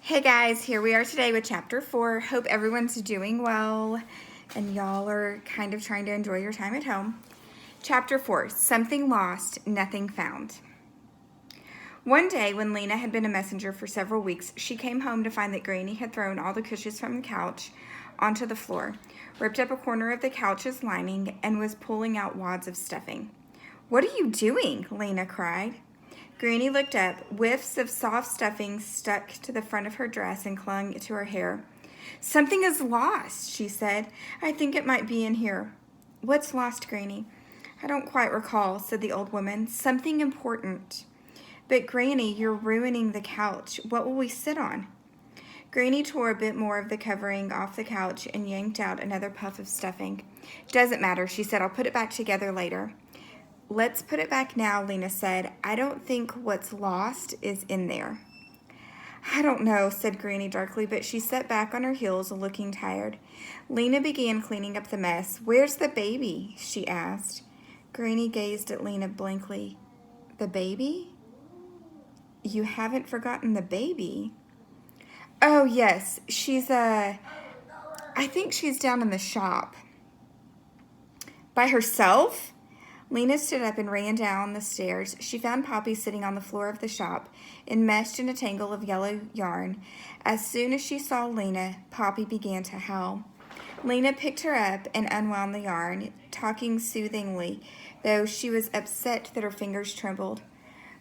Hey guys, here we are today with chapter 4. Hope everyone's doing well and y'all are kind of trying to enjoy your time at home. Chapter 4, Something Lost, Nothing Found. One day when Lena had been a messenger for several weeks, she came home to find that Granny had thrown all the cushions from the couch onto the floor, ripped up a corner of the couch's lining, and was pulling out wads of stuffing. "What are you doing?" Lena cried. Granny looked up. Whiffs of soft stuffing stuck to the front of her dress and clung to her hair. "Something is lost," she said. "I think it might be in here." "What's lost, Granny?" "I don't quite recall," said the old woman. "Something important." "But Granny, you're ruining the couch. What will we sit on?" Granny tore a bit more of the covering off the couch and yanked out another puff of stuffing. "Doesn't matter," she said. "I'll put it back together later." "Let's put it back now," Lena said. "I don't think what's lost is in there." "I don't know," said Granny darkly, but she sat back on her heels, looking tired. Lena began cleaning up the mess. "Where's the baby?" she asked. Granny gazed at Lena blankly. "The baby? You haven't forgotten the baby?" "Oh, yes, I think she's down in the shop." "By herself?" Lena stood up and ran down the stairs. She found Poppy sitting on the floor of the shop, enmeshed in a tangle of yellow yarn. As soon as she saw Lena, Poppy began to howl. Lena picked her up and unwound the yarn, talking soothingly, though she was upset that her fingers trembled.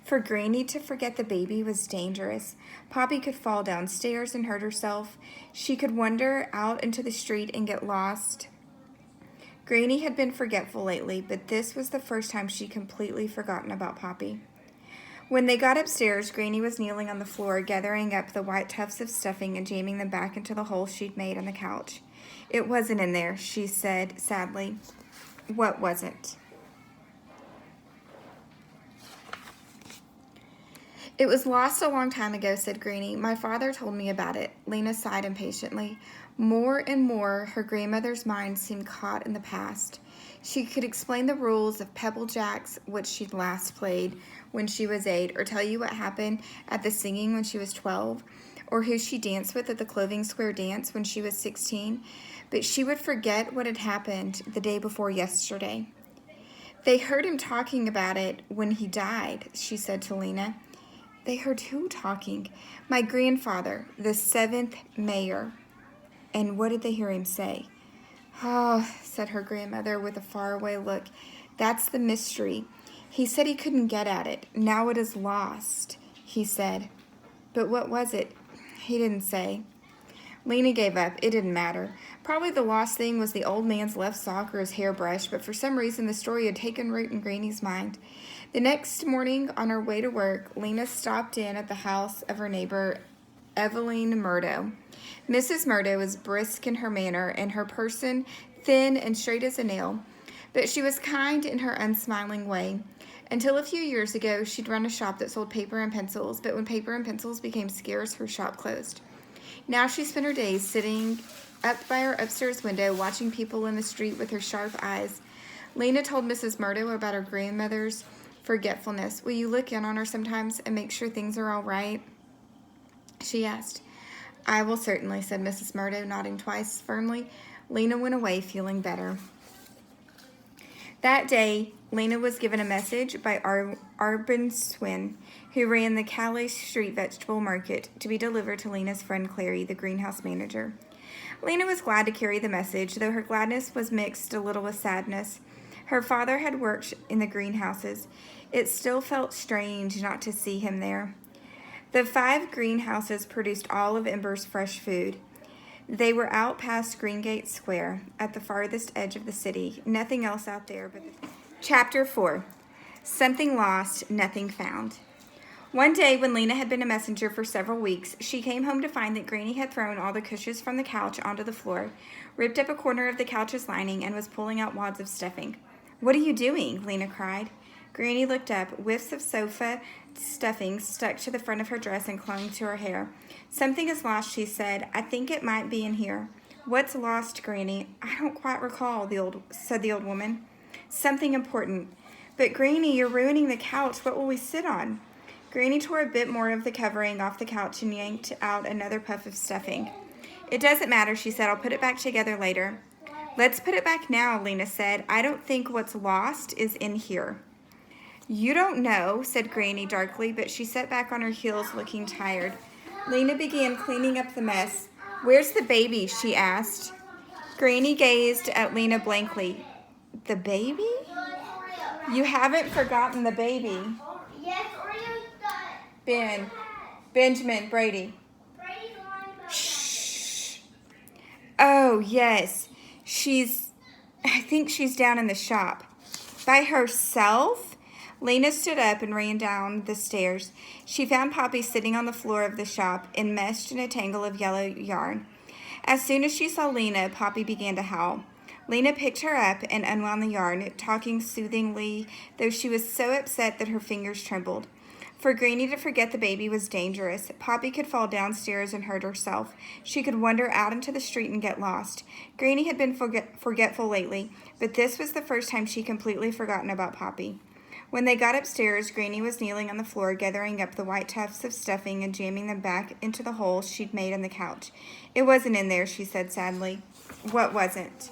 For Granny to forget the baby was dangerous. Poppy could fall downstairs and hurt herself. She could wander out into the street and get lost. Granny had been forgetful lately, but this was the first time she'd completely forgotten about Poppy. When they got upstairs, Granny was kneeling on the floor, gathering up the white tufts of stuffing and jamming them back into the hole she'd made on the couch. "It wasn't in there," she said sadly. "What wasn't?" "It was lost a long time ago," said Granny. "My father told me about it." Lena sighed impatiently. More and more, her grandmother's mind seemed caught in the past. She could explain the rules of Pebble Jacks, which she'd last played when she was 8, or tell you what happened at the singing when she was 12, or who she danced with at the Clothing Square dance when she was 16, but she would forget what had happened the day before yesterday. "They heard him talking about it when he died," she said to Lena. "They heard who talking?" "My grandfather, the 7th mayor." "And what did they hear him say?" "Oh," said her grandmother with a faraway look, "that's the mystery. He said he couldn't get at it. Now it is lost, he said." "But what was it?" "He didn't say." Lena gave up. It didn't matter. Probably the lost thing was the old man's left sock or his hairbrush, but for some reason the story had taken root in Granny's mind. The next morning, on her way to work, Lena stopped in at the house of her neighbor, Eveline Murdo. Mrs. Murdo was brisk in her manner and her person thin and straight as a nail, but she was kind in her unsmiling way. Until a few years ago, she'd run a shop that sold paper and pencils, but when paper and pencils became scarce, her shop closed. Now she spent her days sitting up by her upstairs window, watching people in the street with her sharp eyes. Lena told Mrs. Murdo about her grandmother's forgetfulness. "Will you look in on her sometimes and make sure things are all right?" she asked. "I will certainly," said Mrs. Murdo, nodding twice firmly. Lena went away feeling better. That day, Lena was given a message by Arbin Swin, who ran the Calais Street Vegetable Market, to be delivered to Lena's friend Clary, the greenhouse manager. Lena was glad to carry the message, though her gladness was mixed a little with sadness. Her father had worked in the greenhouses. It still felt strange not to see him there. The 5 greenhouses produced all of Ember's fresh food. They were out past Greengate Square, at the farthest edge of the city. Nothing else out there but Chapter 4, Something Lost, Nothing Found. One day, when Lena had been a messenger for several weeks, she came home to find that Granny had thrown all the cushions from the couch onto the floor, ripped up a corner of the couch's lining, and was pulling out wads of stuffing. "What are you doing?" Lena cried. Granny looked up. Whiffs of sofa stuffing stuck to the front of her dress and clung to her hair. "Something is lost," she said. "I think it might be in here." "What's lost, Granny?" "I don't quite recall," said the old woman. "Something important." "But Granny, you're ruining the couch. What will we sit on?" Granny tore a bit more of the covering off the couch and yanked out another puff of stuffing. It doesn't matter, she said. I'll put it back together later. Let's put it back now, Lena said. I don't think what's lost is in here. You don't know, said Granny darkly, but she sat back on her heels looking tired. Lena began cleaning up the mess. Where's the baby? She asked. Granny gazed at Lena blankly. The baby? You haven't forgotten the baby. Yes, Oreo's done. Benjamin, Brady. Shh. Oh, yes. I think she's down in the shop. By herself? Lena stood up and ran down the stairs. She found Poppy sitting on the floor of the shop, enmeshed in a tangle of yellow yarn. As soon as she saw Lena, Poppy began to howl. Lena picked her up and unwound the yarn, talking soothingly, though she was so upset that her fingers trembled. For Granny to forget the baby was dangerous. Poppy could fall downstairs and hurt herself. She could wander out into the street and get lost. Granny had been forgetful lately, but this was the first time she'd completely forgotten about Poppy. When they got upstairs, Granny was kneeling on the floor, gathering up the white tufts of stuffing and jamming them back into the hole she'd made in the couch. It wasn't in there, she said sadly. What wasn't?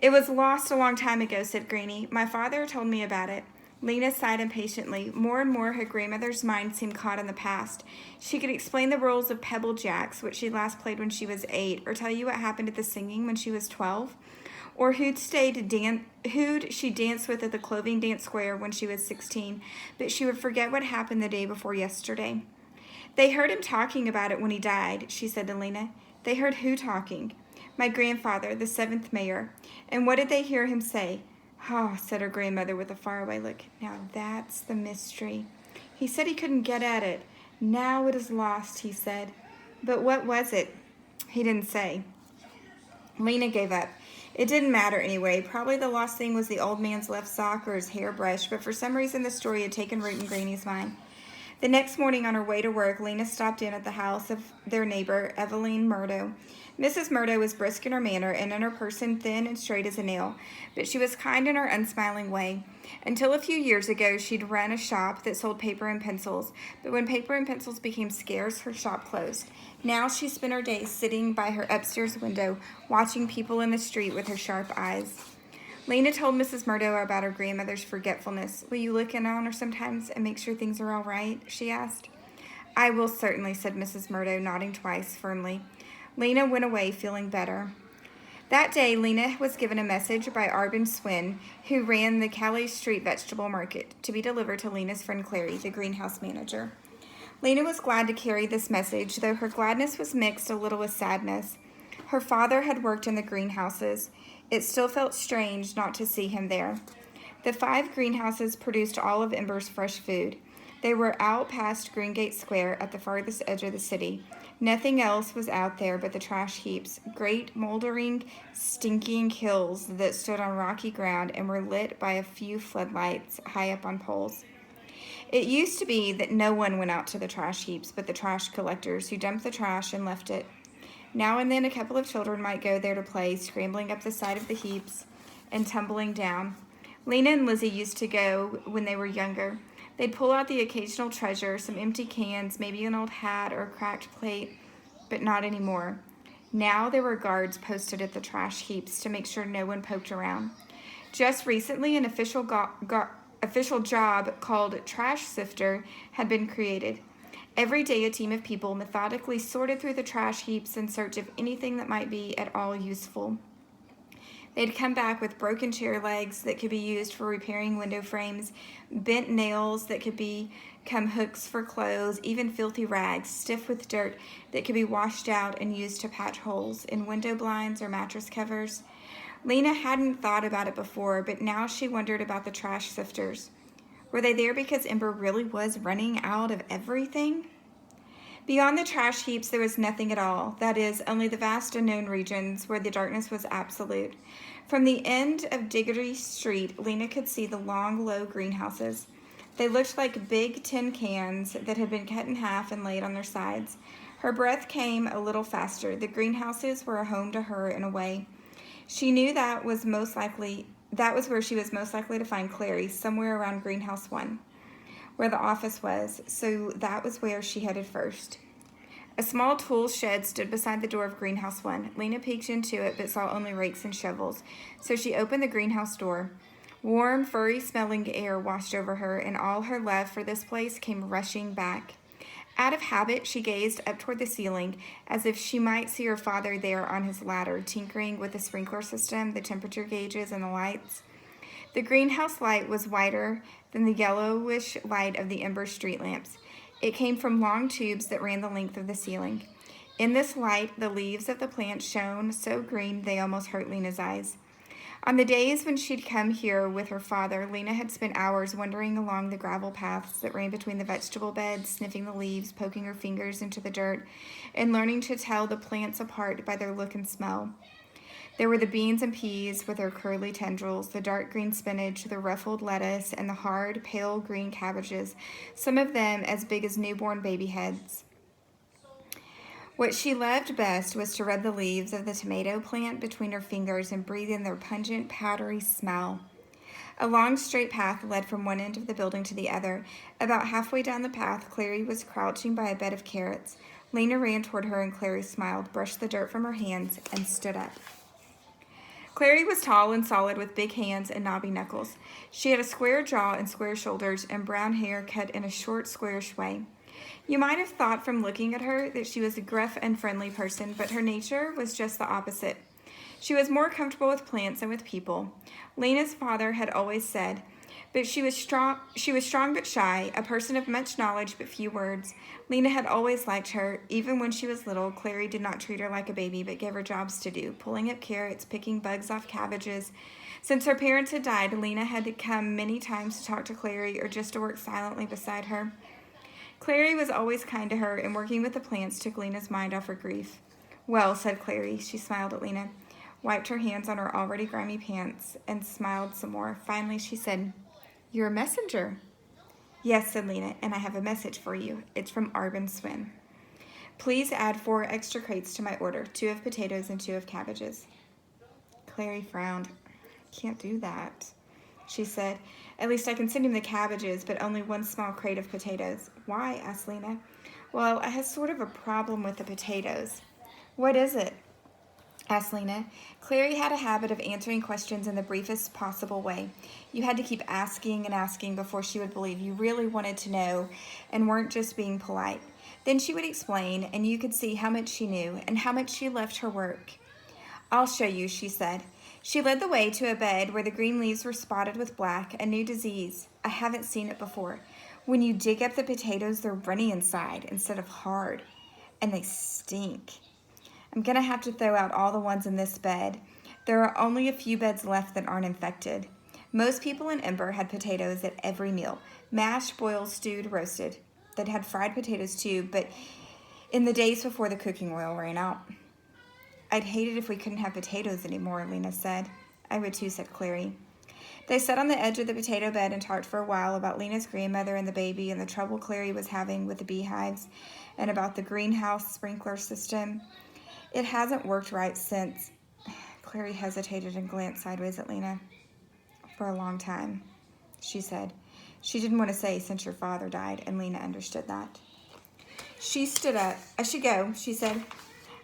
It was lost a long time ago, said Granny. My father told me about it. Lena sighed impatiently. More and more her grandmother's mind seemed caught in the past. She could explain the rules of Pebble Jacks, which she last played when she was 8, or tell you what happened at the singing when she was 12, or who'd she danced with at the Clothing Dance Square when she was 16, but she would forget what happened the day before yesterday. They heard him talking about it when he died, she said to Lena. They heard who talking? My grandfather, the 7th mayor. And what did they hear him say? Oh, said her grandmother with a faraway look. Now that's the mystery. He said he couldn't get at it. Now it is lost, he said. But what was it? He didn't say. Lena gave up. It didn't matter anyway. Probably the lost thing was the old man's left sock or his hairbrush, but for some reason the story had taken root in Granny's mind. The next morning on her way to work, Lena stopped in at the house of their neighbor, Eveline Murdo. Mrs. Murdo was brisk in her manner and in her person thin and straight as a nail, but she was kind in her unsmiling way. Until a few years ago, she'd run a shop that sold paper and pencils, but when paper and pencils became scarce, her shop closed. Now she spent her days sitting by her upstairs window, watching people in the street with her sharp eyes. Lena told Mrs. Murdo about her grandmother's forgetfulness. Will you look in on her sometimes and make sure things are all right? She asked. I will certainly, said Mrs. Murdo, nodding twice firmly. Lena went away feeling better. That day, Lena was given a message by Arbin Swin, who ran the Calais Street Vegetable Market, to be delivered to Lena's friend Clary, the greenhouse manager. Lena was glad to carry this message, though her gladness was mixed a little with sadness. Her father had worked in the greenhouses. It still felt strange not to see him there. The 5 greenhouses produced all of Ember's fresh food. They were out past Greengate Square at the farthest edge of the city. Nothing else was out there but the trash heaps, great moldering, stinking hills that stood on rocky ground and were lit by a few floodlights high up on poles. It used to be that no one went out to the trash heaps but the trash collectors, who dumped the trash and left it. Now and then a couple of children might go there to play, scrambling up the side of the heaps and tumbling down. Lena and Lizzie used to go when they were younger. They'd pull out the occasional treasure, some empty cans, maybe an old hat or a cracked plate, but not anymore. Now there were guards posted at the trash heaps to make sure no one poked around. Just recently, an official job called trash sifter had been created. Every day, a team of people methodically sorted through the trash heaps in search of anything that might be at all useful. They'd come back with broken chair legs that could be used for repairing window frames, bent nails that could become hooks for clothes, even filthy rags, stiff with dirt, that could be washed out and used to patch holes in window blinds or mattress covers. Lena hadn't thought about it before, but now she wondered about the trash sifters. Were they there because Ember really was running out of everything? Beyond the trash heaps, there was nothing at all. That is, only the vast unknown regions where the darkness was absolute. From the end of Diggory Street, Lena could see the long, low greenhouses. They looked like big tin cans that had been cut in half and laid on their sides. Her breath came a little faster. The greenhouses were a home to her in a way. She knew that was where she was most likely to find Clary, somewhere around Greenhouse 1. where the office was, so that was where she headed first. A small tool shed stood beside the door of Greenhouse 1. Lena peeked into it but saw only rakes and shovels, so she opened the greenhouse door. Warm, furry-smelling air washed over her, and all her love for this place came rushing back. Out of habit, she gazed up toward the ceiling, as if she might see her father there on his ladder, tinkering with the sprinkler system, the temperature gauges, and the lights. The greenhouse light was whiter than the yellowish light of the Ember street lamps. It came from long tubes that ran the length of the ceiling. In this light, the leaves of the plants shone so green they almost hurt Lena's eyes. On the days when she'd come here with her father, Lena had spent hours wandering along the gravel paths that ran between the vegetable beds, sniffing the leaves, poking her fingers into the dirt, and learning to tell the plants apart by their look and smell. There were the beans and peas with their curly tendrils, the dark green spinach, the ruffled lettuce, and the hard, pale green cabbages, some of them as big as newborn baby heads. What she loved best was to rub the leaves of the tomato plant between her fingers and breathe in their pungent, powdery smell. A long, straight path led from one end of the building to the other. About halfway down the path, Clary was crouching by a bed of carrots. Lena ran toward her, and Clary smiled, brushed the dirt from her hands, and stood up. Clary was tall and solid with big hands and knobby knuckles. She had a square jaw and square shoulders and brown hair cut in a short, squarish way. You might have thought from looking at her that she was a gruff and friendly person, but her nature was just the opposite. She was more comfortable with plants than with people. Lena's father had always said, but she was strong but shy, a person of much knowledge but few words. Lena had always liked her. Even when she was little, Clary did not treat her like a baby, but gave her jobs to do, pulling up carrots, picking bugs off cabbages. Since her parents had died, Lena had to come many times to talk to Clary or just to work silently beside her. Clary was always kind to her, and working with the plants took Lena's mind off her grief. Well, said Clary. She smiled at Lena, wiped her hands on her already grimy pants, and smiled some more. Finally, she said, "You're a messenger." "Yes," said Lena, "and I have a message for you. It's from Arbin Swin. Please add 4 extra crates to my order, 2 of potatoes and 2 of cabbages." Clary frowned. "Can't do that," she said. "At least I can send him the cabbages, but only 1 small crate of potatoes." "Why?" asked Lena. "Well, I have sort of a problem with the potatoes." "What is it?" asked Lena. Clary had a habit of answering questions in the briefest possible way. You had to keep asking and asking before she would believe you really wanted to know and weren't just being polite. Then she would explain, and you could see how much she knew and how much she loved her work. "I'll show you," she said. She led the way to a bed where the green leaves were spotted with black, a new disease. I haven't seen it before. When you dig up the potatoes, they're runny inside instead of hard, and they stink. I'm going to have to throw out all the ones in this bed. There are only a few beds left that aren't infected. Most people in Ember had potatoes at every meal. Mashed, boiled, stewed, roasted. They'd had fried potatoes too, but in the days before the cooking oil ran out. "I'd hate it if we couldn't have potatoes anymore," Lena said. "I would too," said Clary. They sat on the edge of the potato bed and talked for a while about Lena's grandmother and the baby and the trouble Clary was having with the beehives and about the greenhouse sprinkler system. "It hasn't worked right since," Clary hesitated and glanced sideways at Lena. "For a long time," she said. She didn't want to say since your father died, and Lena understood that. She stood up. "I should go," she said.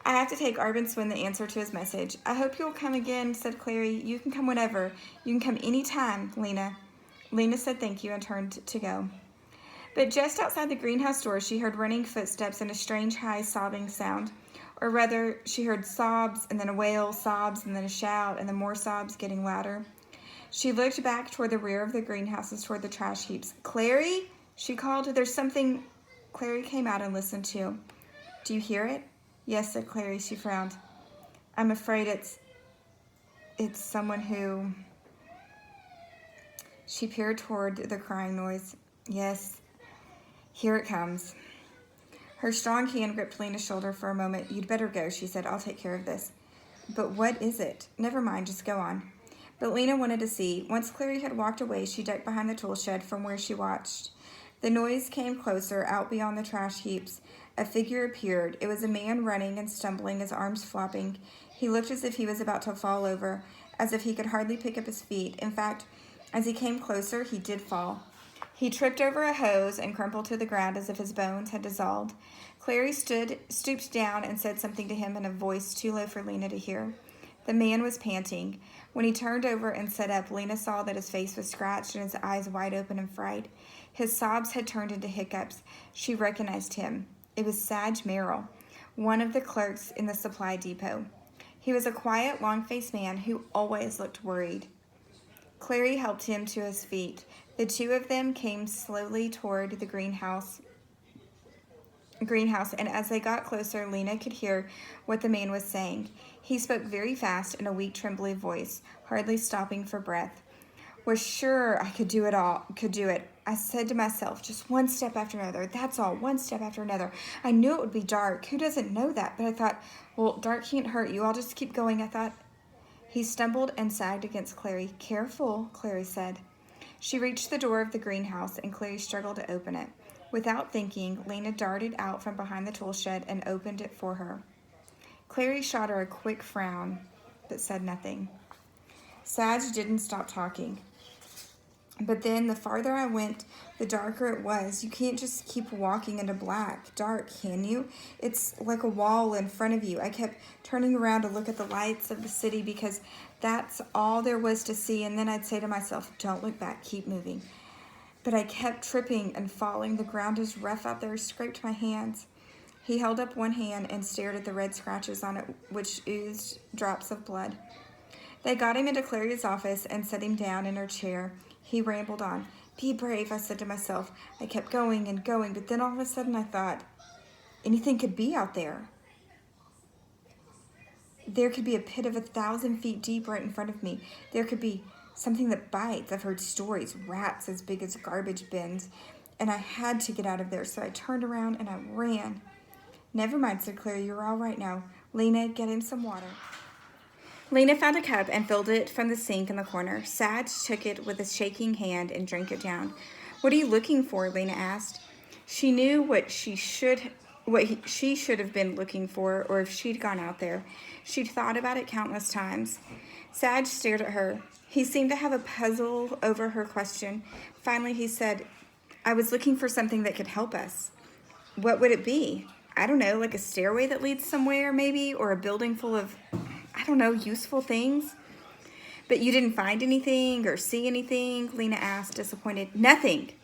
"I have to take Arbin Swin the answer to his message." "I hope you'll come again," said Clary. "You can come whenever. You can come any time, Lena." Lena said thank you and turned to go. But just outside the greenhouse door, she heard running footsteps and a strange, high, sobbing sound. Or rather, she heard sobs, and then a wail, sobs, and then a shout, and then more sobs getting louder. She looked back toward the rear of the greenhouses, toward the trash heaps. "Clary," she called. "There's something." Clary came out and listened too. "Do you hear it?" "Yes," said Clary. She frowned. "I'm afraid it's someone who..." She peered toward the crying noise. "Yes, here it comes." Her strong hand gripped Lena's shoulder for a moment. "You'd better go," she said. "I'll take care of this." "But what is it?" "Never mind, just go on." But Lena wanted to see. Once Clary had walked away, she ducked behind the tool shed from where she watched. The noise came closer, out beyond the trash heaps. A figure appeared. It was a man running and stumbling, his arms flopping. He looked as if he was about to fall over, as if he could hardly pick up his feet. In fact, as he came closer, he did fall. He tripped over a hose and crumpled to the ground as if his bones had dissolved. Clary stooped down and said something to him in a voice too low for Lena to hear. The man was panting. When he turned over and sat up, Lena saw that his face was scratched and his eyes wide open in fright. His sobs had turned into hiccups. She recognized him. It was Sag Merrill, one of the clerks in the supply depot. He was a quiet, long-faced man who always looked worried. Clary helped him to his feet. The two of them came slowly toward the greenhouse, and as they got closer, Lena could hear what the man was saying. He spoke very fast in a weak, trembling voice, hardly stopping for breath. Was sure I could do it. I said to myself, just one step after another. That's all, one step after another. I knew it would be dark. Who doesn't know that? But I thought, well, dark can't hurt you. I'll just keep going, I thought. He stumbled and sagged against Clary. Careful, Clary said. She reached the door of the greenhouse, and Clary struggled to open it. Without thinking, Lena darted out from behind the tool shed and opened it for her. Clary shot her a quick frown, but said nothing. Sag didn't stop talking. But then, the farther I went, the darker it was. You can't just keep walking into dark, can you? It's like a wall in front of you. I kept turning around to look at the lights of the city because that's all there was to see. And then I'd say to myself, don't look back, keep moving. But I kept tripping and falling. The ground is rough out there. I scraped my hands. He held up one hand and stared at the red scratches on it, which oozed drops of blood. They got him into Clary's office and set him down in her chair. He rambled on. Be brave, I said to myself. I kept going and going, but then all of a sudden I thought, anything could be out there. There could be a pit of 1,000 feet deep right in front of me. There could be something that bites. I've heard stories, rats as big as garbage bins, and I had to get out of there, so I turned around and I ran. Never mind, said Clary, you're all right now. Lena, get him some water. Lena found a cup and filled it from the sink in the corner. Sag took it with a shaking hand and drank it down. What are you looking for? Lena asked. She knew what she should have been looking for, or if she'd gone out there. She'd thought about it countless times. Sag stared at her. He seemed to have a puzzle over her question. Finally, he said, I was looking for something that could help us. What would it be? I don't know, like a stairway that leads somewhere, maybe, or a building full of, I don't know, useful things. But you didn't find anything or see anything? Lena asked, disappointed. Nothing.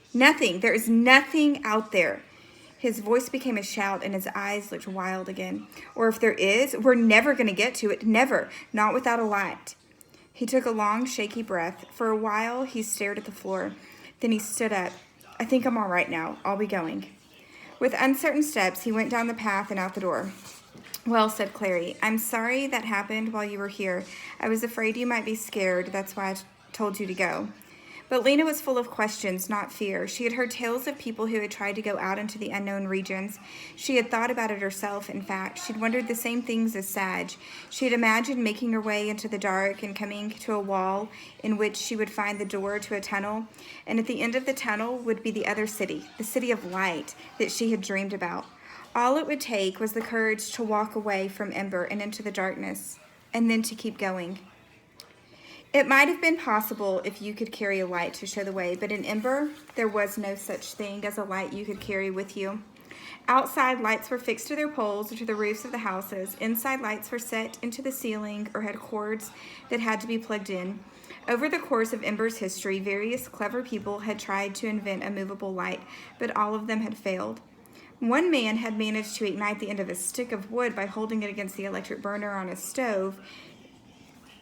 There is nothing out there. His voice became a shout and his eyes looked wild again. Or if there is, we're never going to get to it. Never. Not without a light. He took a long, shaky breath. For a while, he stared at the floor. Then he stood up. I think I'm all right now. I'll be going. With uncertain steps, he went down the path and out the door. Well, said Clary, I'm sorry that happened while you were here. I was afraid you might be scared. That's why I told you to go. But Lena was full of questions, not fear. She had heard tales of people who had tried to go out into the unknown regions. She had thought about it herself, in fact. She'd wondered the same things as Sag. She had imagined making her way into the dark and coming to a wall in which she would find the door to a tunnel. And at the end of the tunnel would be the other city, the city of light that she had dreamed about. All it would take was the courage to walk away from Ember and into the darkness, and then to keep going. It might have been possible if you could carry a light to show the way, but in Ember, there was no such thing as a light you could carry with you. Outside, lights were fixed to their poles or to the roofs of the houses. Inside, lights were set into the ceiling or had cords that had to be plugged in. Over the course of Ember's history, various clever people had tried to invent a movable light, but all of them had failed. One man had managed to ignite the end of a stick of wood by holding it against the electric burner on a stove.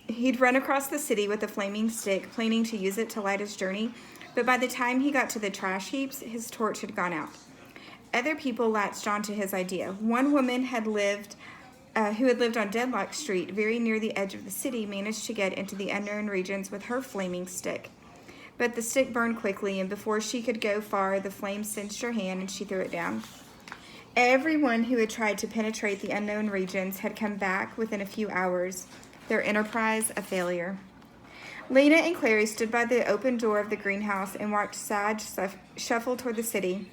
He'd run across the city with a flaming stick, planning to use it to light his journey, but by the time he got to the trash heaps, his torch had gone out. Other people latched onto his idea. One woman who had lived on Deadlock Street, very near the edge of the city, managed to get into the unknown regions with her flaming stick. But the stick burned quickly, and before she could go far, the flame singed her hand and she threw it down. Everyone who had tried to penetrate the unknown regions had come back within a few hours, their enterprise a failure. Lena and Clary stood by the open door of the greenhouse and watched Sag shuffle toward the city.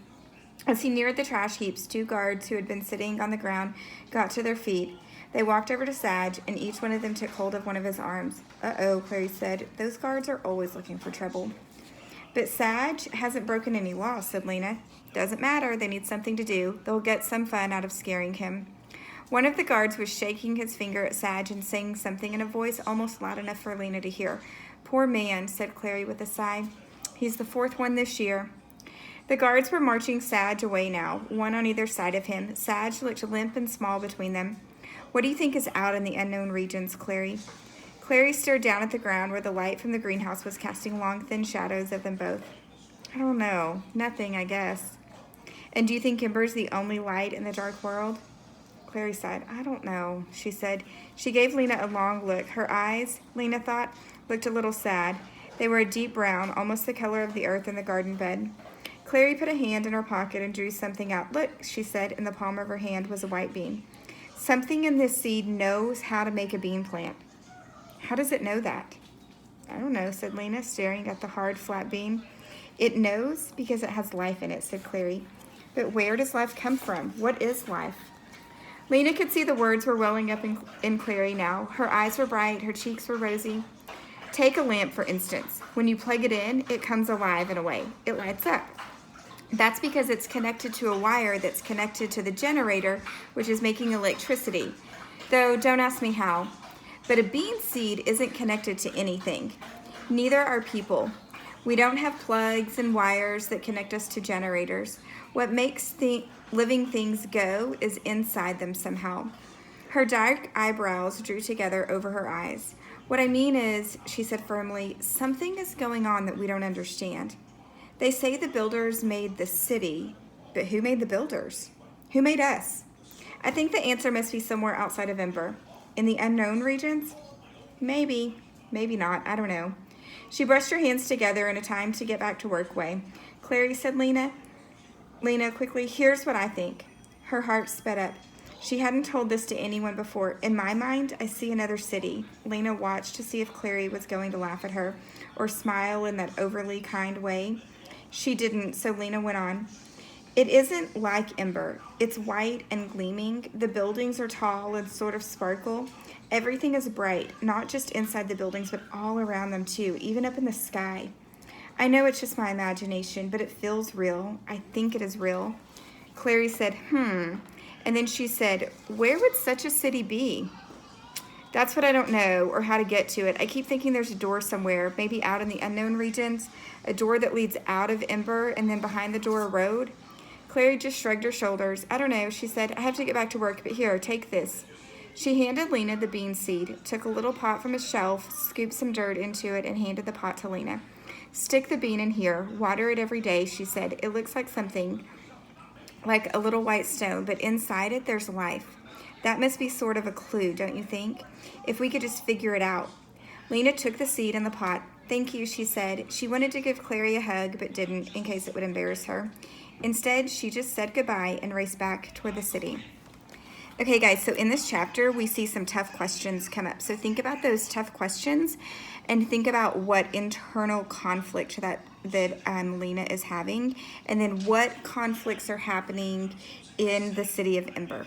As he neared the trash heaps, two guards who had been sitting on the ground got to their feet. They walked over to Sag, and each one of them took hold of one of his arms. Uh-oh, Clary said. Those guards are always looking for trouble. But Sag hasn't broken any laws, said Lena. Doesn't matter, they need something to do. They'll get some fun out of scaring him. One of the guards was shaking his finger at Sag and saying something in a voice almost loud enough for Lena to hear. Poor man, said Clary with a sigh. He's the fourth one this year. The guards were marching Sag away now, one on either side of him. Sag looked limp and small between them. What do you think is out in the unknown regions, Clary? Clary stared down at the ground where the light from the greenhouse was casting long, thin shadows of them both. I don't know. Nothing, I guess. And do you think Ember's the only light in the dark world? Clary sighed. I don't know, she said. She gave Lena a long look. Her eyes, Lena thought, looked a little sad. They were a deep brown, almost the color of the earth in the garden bed. Clary put a hand in her pocket and drew something out. Look, she said. In the palm of her hand was a white bean. Something in this seed knows how to make a bean plant. How does it know that? I don't know, said Lena, staring at the hard, flat bean. It knows because it has life in it, said Clary. But where does life come from? What is life? Lena could see the words were welling up in Clary now. Her eyes were bright, her cheeks were rosy. Take a lamp, for instance. When you plug it in, it comes alive in a way. It lights up. That's because it's connected to a wire that's connected to the generator, which is making electricity. Though, don't ask me how. But a bean seed isn't connected to anything. Neither are people. We don't have plugs and wires that connect us to generators. What makes living things go is inside them somehow. Her dark eyebrows drew together over her eyes. What I mean is, she said firmly, something is going on that we don't understand. They say the builders made the city, but who made the builders? Who made us? I think the answer must be somewhere outside of Ember. In the unknown regions? Maybe, maybe not, I don't know. She brushed her hands together in a time to get back to work way. Clary, said Lena. Lena, quickly, here's what I think. Her heart sped up. She hadn't told this to anyone before. In my mind, I see another city. Lena watched to see if Clary was going to laugh at her or smile in that overly kind way. She didn't, so Lena went on. It isn't like Ember. It's white and gleaming. The buildings are tall and sort of sparkle. Everything is bright, not just inside the buildings, but all around them too, even up in the sky. I know it's just my imagination, but it feels real. I think it is real. Clary said, and then she said, where would such a city be? That's what I don't know, or how to get to it. I keep thinking there's a door somewhere, maybe out in the unknown regions, a door that leads out of Ember, and then behind the door a road. Clary just shrugged her shoulders. I don't know, she said. I have to get back to work, but here, take this. She handed Lena the bean seed, took a little pot from a shelf, scooped some dirt into it, and handed the pot to Lena. Stick the bean in here. Water it every day, she said. It looks like something, like a little white stone, but inside it, there's life. That must be sort of a clue, don't you think? If we could just figure it out. Lena took the seed in the pot. Thank you, she said. She wanted to give Clary a hug, but didn't, in case it would embarrass her. Instead, she just said goodbye and raced back toward the city. Okay, guys, so in this chapter, we see some tough questions come up. So think about those tough questions and think about what internal conflict that Lena is having, and then what conflicts are happening in the city of Ember.